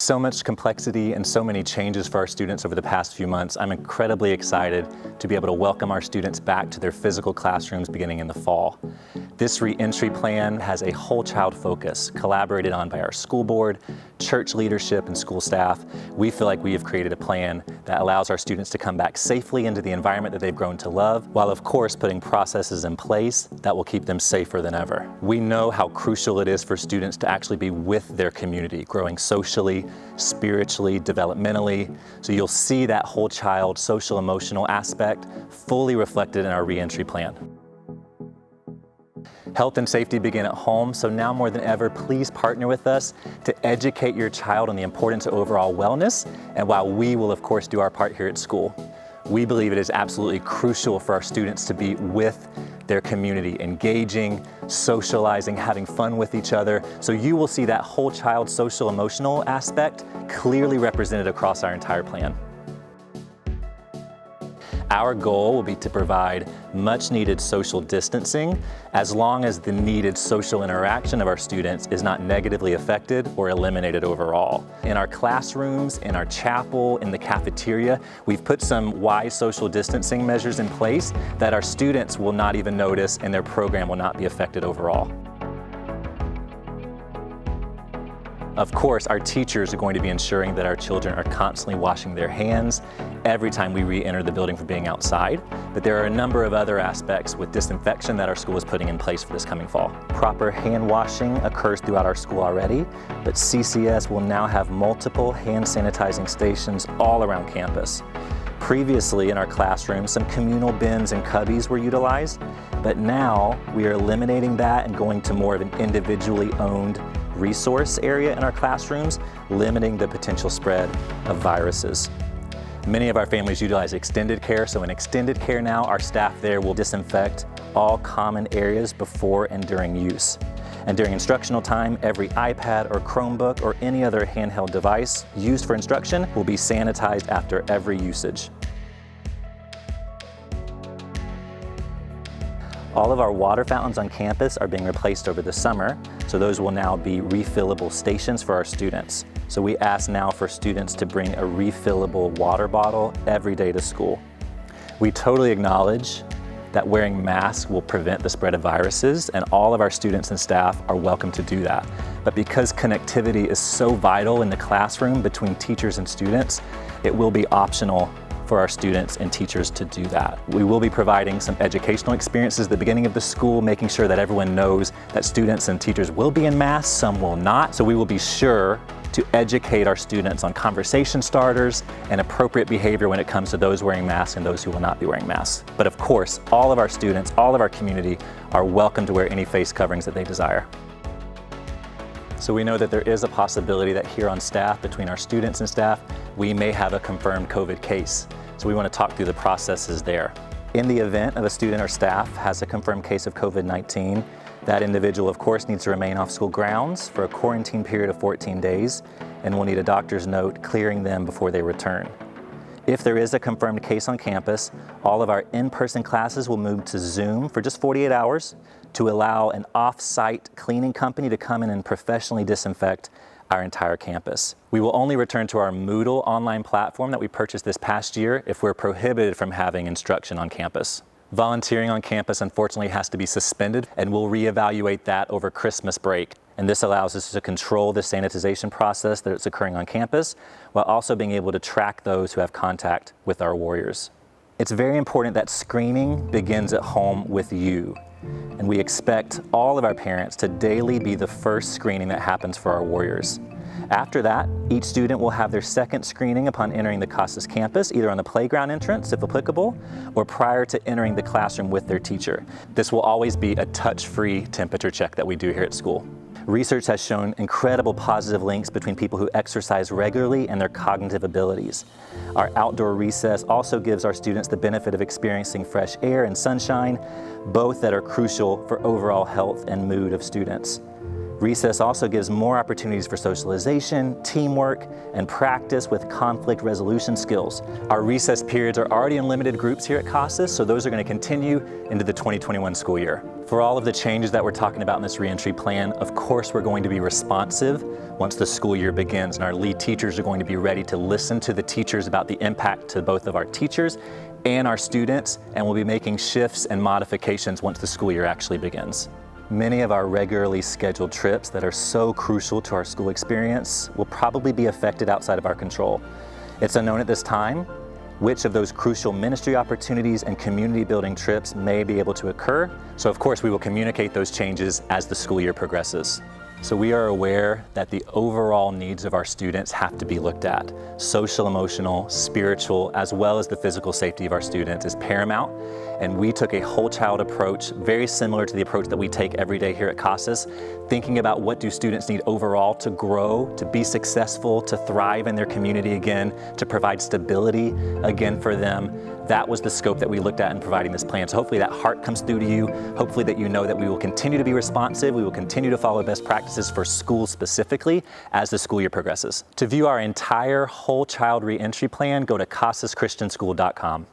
So much complexity and so many changes for our students over the past few months. I'm incredibly excited to be able to welcome our students back to their physical classrooms beginning in the fall. This re-entry plan has a whole child focus, collaborated on by our school board, church leadership, and school staff. We feel like we have created a plan that allows our students to come back safely into the environment that they've grown to love, while of course putting processes in place that will keep them safer than ever. We know how crucial it is for students to actually be with their community, growing socially, spiritually, developmentally. So you'll see that whole child social emotional aspect fully reflected in our re-entry plan. Health and safety begin at home, so now more than ever, please partner with us to educate your child on the importance of overall wellness, and while we will of course do our part here at school. We believe it is absolutely crucial for our students to be with their community, engaging, socializing, having fun with each other. So you will see that whole child social emotional aspect clearly represented across our entire plan. Our goal will be to provide much needed social distancing as long as the needed social interaction of our students is not negatively affected or eliminated overall. In our classrooms, in our chapel, in the cafeteria, we've put some wise social distancing measures in place that our students will not even notice and their program will not be affected overall. Of course, our teachers are going to be ensuring that our children are constantly washing their hands every time we re-enter the building for being outside. But there are a number of other aspects with disinfection that our school is putting in place for this coming fall. Proper hand washing occurs throughout our school already, but CCS will now have multiple hand sanitizing stations all around campus. Previously in our classrooms, some communal bins and cubbies were utilized, but now we are eliminating that and going to more of an individually owned resource area in our classrooms, limiting the potential spread of viruses. Many of our families utilize extended care, so in extended care now, our staff there will disinfect all common areas before and during use. And during instructional time, every iPad or Chromebook or any other handheld device used for instruction will be sanitized after every usage. All of our water fountains on campus are being replaced over the summer, so those will now be refillable stations for our students. So we ask now for students to bring a refillable water bottle every day to school. We totally acknowledge that wearing masks will prevent the spread of viruses, and all of our students and staff are welcome to do that. But because connectivity is so vital in the classroom between teachers and students, it will be optional for our students and teachers to do that. We will be providing some educational experiences at the beginning of the school, making sure that everyone knows that students and teachers will be in masks, some will not. So we will be sure to educate our students on conversation starters and appropriate behavior when it comes to those wearing masks and those who will not be wearing masks. But of course, all of our students, all of our community are welcome to wear any face coverings that they desire. So we know that there is a possibility that here on staff, between our students and staff, we may have a confirmed COVID case. So we want to talk through the processes there. In the event of a student or staff has a confirmed case of COVID-19, that individual of course needs to remain off school grounds for a quarantine period of 14 days and will need a doctor's note clearing them before they return. If there is a confirmed case on campus, all of our in-person classes will move to Zoom for just 48 hours to allow an off-site cleaning company to come in and professionally disinfect our entire campus. We will only return to our Moodle online platform that we purchased this past year if we're prohibited from having instruction on campus. Volunteering on campus unfortunately has to be suspended, and we'll reevaluate that over Christmas break. And this allows us to control the sanitization process that's occurring on campus, while also being able to track those who have contact with our warriors. It's very important that screening begins at home with you. And we expect all of our parents to daily be the first screening that happens for our warriors. After that, each student will have their second screening upon entering the Casas campus, either on the playground entrance, if applicable, or prior to entering the classroom with their teacher. This will always be a touch-free temperature check that we do here at school. Research has shown incredible positive links between people who exercise regularly and their cognitive abilities. Our outdoor recess also gives our students the benefit of experiencing fresh air and sunshine, both that are crucial for overall health and mood of students. Recess also gives more opportunities for socialization, teamwork, and practice with conflict resolution skills. Our recess periods are already in limited groups here at Casas, so those are going to continue into the 2021 school year. For all of the changes that we're talking about in this reentry plan, of course we're going to be responsive once the school year begins, and our lead teachers are going to be ready to listen to the teachers about the impact to both of our teachers and our students, and we'll be making shifts and modifications once the school year actually begins. Many of our regularly scheduled trips that are so crucial to our school experience will probably be affected outside of our control. It's unknown at this time which of those crucial ministry opportunities and community building trips may be able to occur. So of course we will communicate those changes as the school year progresses. So we are aware that the overall needs of our students have to be looked at. Social, emotional, spiritual, as well as the physical safety of our students is paramount. And we took a whole child approach, very similar to the approach that we take every day here at Casas, thinking about what do students need overall to grow, to be successful, to thrive in their community again, to provide stability again for them. That was the scope that we looked at in providing this plan. So hopefully that heart comes through to you. Hopefully that you know that we will continue to be responsive. We will continue to follow best practices for schools specifically as the school year progresses. To view our entire whole child reentry plan, go to casaschristianschool.com.